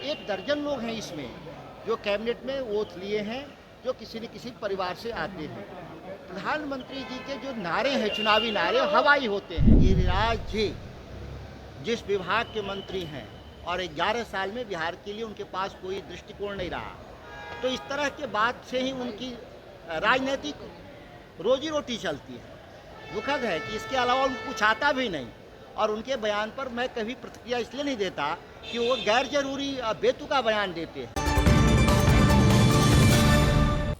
एक दर्जन लोग हैं इसमें जो कैबिनेट में ओथ लिए हैं, जो किसी न किसी परिवार से आते हैं। प्रधानमंत्री जी के जो नारे हैं, चुनावी नारे हवाई होते हैं। गिरिराज जी जिस विभाग के मंत्री हैं और 11 साल में बिहार के लिए उनके पास कोई दृष्टिकोण नहीं रहा, तो इस तरह के बात से ही उनकी राजनीतिक रोजी रोटी चलती है। दुखद है कि इसके अलावा उनको कुछ आता भी नहीं, और उनके बयान पर मैं कभी प्रतिक्रिया इसलिए नहीं देता कि वो गैर जरूरी बेतुका बयान देते हैं।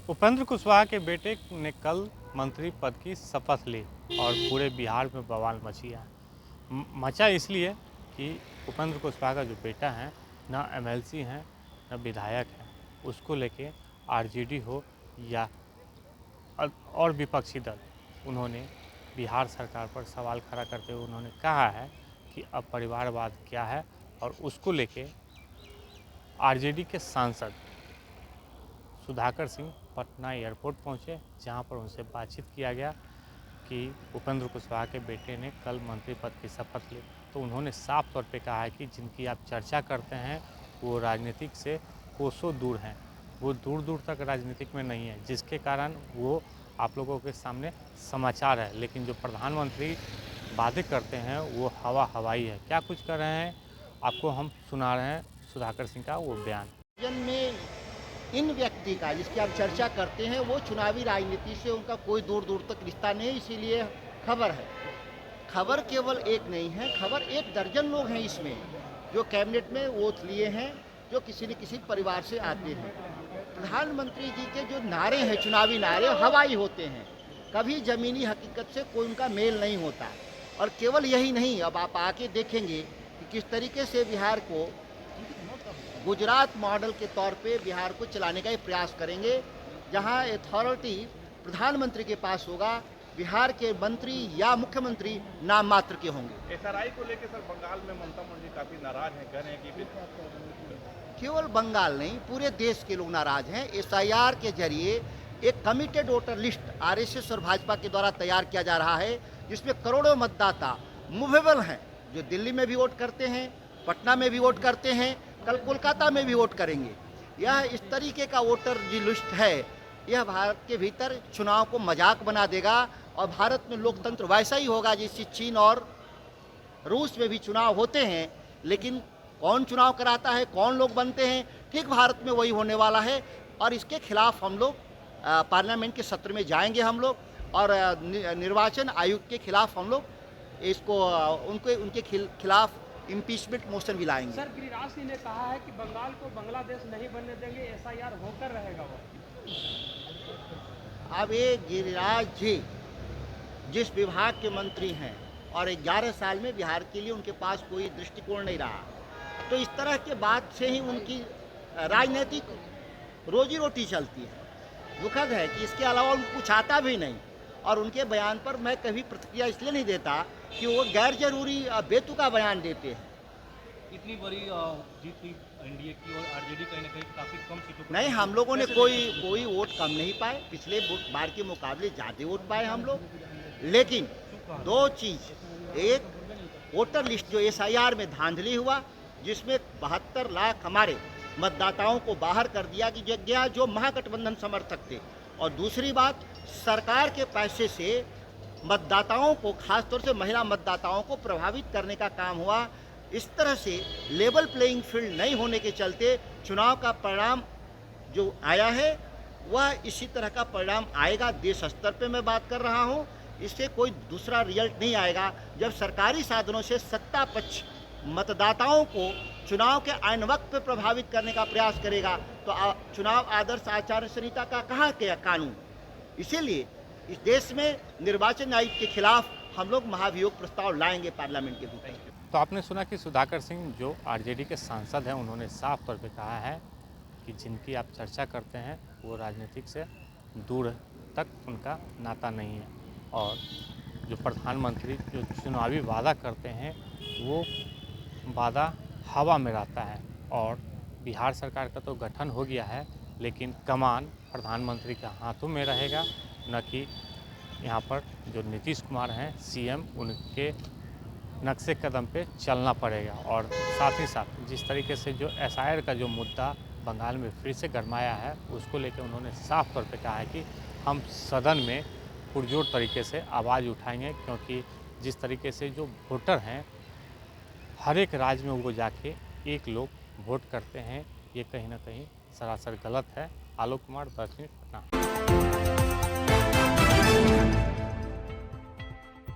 उपेंद्र कुशवाहा के बेटे ने कल मंत्री पद की शपथ ली और पूरे बिहार में बवाल मचा इसलिए कि उपेंद्र कुशवाहा का जो बेटा है ना एमएलसी हैं ना विधायक हैं, उसको लेके आरजेडी हो या और विपक्षी दल, उन्होंने बिहार सरकार पर सवाल खड़ा करते हुए उन्होंने कहा है कि अब परिवारवाद क्या है, और उसको लेके आरजेडी के सांसद सुधाकर सिंह पटना एयरपोर्ट पहुंचे, जहां पर उनसे बातचीत किया गया कि उपेंद्र कुशवाहा के बेटे ने कल मंत्री पद की शपथ ली। तो उन्होंने साफ तौर पे कहा है कि जिनकी आप चर्चा करते हैं वो राजनीतिक से कोसों दूर हैं, वो दूर दूर तक राजनीतिक में नहीं है, जिसके कारण वो आप लोगों के सामने समाचार है। लेकिन जो प्रधानमंत्री वादे करते हैं वो हवाई है। क्या कुछ कर रहे हैं आपको हम सुना रहे हैं सुधाकर सिंह का वो बयान। जन में इन व्यक्ति का जिसकी आप चर्चा करते हैं वो चुनावी राजनीति से उनका कोई दूर दूर तक रिश्ता नहीं, इसीलिए खबर है। खबर केवल एक नहीं है, खबर एक दर्जन लोग हैं इसमें जो कैबिनेट में ओथ लिए हैं, जो किसी न किसी परिवार से आते हैं। प्रधानमंत्री जी के जो नारे हैं, चुनावी नारे हवाई होते हैं, कभी ज़मीनी हकीकत से कोई उनका मेल नहीं होता। और केवल यही नहीं, अब आप आके देखेंगे कि किस तरीके से बिहार को गुजरात मॉडल के तौर पे बिहार को चलाने का ही प्रयास करेंगे, जहां अथॉरिटी प्रधानमंत्री के पास होगा, बिहार के मंत्री या मुख्यमंत्री नाम मात्र के होंगे। एसआरआई को लेकर सर बंगाल में ममता बनर्जी काफी नाराज हैं, कह रहे हैं कि केवल बंगाल नहीं, पूरे देश के लोग नाराज हैं। एसआईआर के जरिए एक कमिटेड वोटर लिस्ट आरएसएस और भाजपा के द्वारा तैयार किया जा रहा है, जिसमें करोड़ों मतदाता मूवेबल हैं, जो दिल्ली में भी वोट करते हैं, पटना में भी वोट करते हैं, कल कोलकाता में भी वोट करेंगे। यह इस तरीके का वोटर जो लिस्ट है, यह भारत के भीतर चुनाव को मजाक बना देगा, और भारत में लोकतंत्र वैसा ही होगा जैसे चीन और रूस में भी चुनाव होते हैं, लेकिन कौन चुनाव कराता है, कौन लोग बनते हैं, ठीक भारत में वही होने वाला है। और इसके खिलाफ हम लोग पार्लियामेंट के सत्र में जाएंगे हम लोग, और निर्वाचन आयोग के खिलाफ हम लोग इसको उनके खिलाफ इम्पीचमेंट मोशन भी लाएंगे। सर, गिरिराज सिंह ने कहा है कि बंगाल को बांग्लादेश नहीं बनने देंगे, एसआईआर होकर रहेगा वो। अब ये गिरिराज जी जिस विभाग के मंत्री हैं और 11 साल में बिहार के लिए उनके पास कोई दृष्टिकोण नहीं रहा, तो इस तरह के बात से ही उनकी राजनीतिक रोजी रोटी चलती है। दुखद है कि इसके अलावा उनको कुछ आता भी नहीं, और उनके बयान पर मैं कभी प्रतिक्रिया इसलिए नहीं देता कि वो गैर जरूरी बेतुका बयान देते हैं। इतनी बड़ी जीत हुई एनडीए की, और आरजेडी कहीं ना कहीं काफी कम सीटों पर नहीं, हम लोगों ने कोई वोट कम नहीं पाए, पिछले बार के मुकाबले ज़्यादा वोट पाए हम लोग। लेकिन दो चीज़, एक वोटर लिस्ट जो एसआईआर में धांधली हुआ, जिसमें 72 लाख हमारे मतदाताओं को बाहर कर दिया कि गया जो महागठबंधन समर्थक थे, और दूसरी बात, सरकार के पैसे से मतदाताओं को, खासतौर से महिला मतदाताओं को प्रभावित करने का काम हुआ। इस तरह से लेवल प्लेइंग फील्ड नहीं होने के चलते चुनाव का परिणाम जो आया है वह इसी तरह का परिणाम आएगा। देश स्तर पे मैं बात कर रहा हूँ, इससे कोई दूसरा रिजल्ट नहीं आएगा। जब सरकारी साधनों से सत्ता पक्ष मतदाताओं को चुनाव के आईन वक्त पे प्रभावित करने का प्रयास करेगा, तो चुनाव आदर्श आचार संहिता का कहाँ गया कानून। इसीलिए इस देश में निर्वाचन आयोग के खिलाफ हम लोग महाभियोग प्रस्ताव लाएंगे पार्लियामेंट के भीतर। तो आपने सुना कि सुधाकर सिंह जो आरजेडी के सांसद हैं, उन्होंने साफ तौर पे कहा है कि जिनकी आप चर्चा करते हैं वो राजनीतिक से दूर तक उनका नाता नहीं है, और जो प्रधानमंत्री जो चुनावी वादा करते हैं वो वादा हवा में रहता है। और बिहार सरकार का तो गठन हो गया है, लेकिन कमान प्रधानमंत्री के हाथों में रहेगा, न कि यहाँ पर जो नीतीश कुमार हैं सीएम, उनके नक्शे कदम पे चलना पड़ेगा। और साथ ही साथ जिस तरीके से जो एसआईआर का जो मुद्दा बंगाल में फिर से गरमाया है, उसको लेकर उन्होंने साफ तौर पे कहा है कि हम सदन में पुरजोर तरीके से आवाज़ उठाएंगे, क्योंकि जिस तरीके से जो वोटर हैं हर एक राज्य में वो जाके एक लोग वोट करते हैं, ये कहीं ना कहीं सरासर गलत है। आलोक कुमार, 10 मिनट पटना।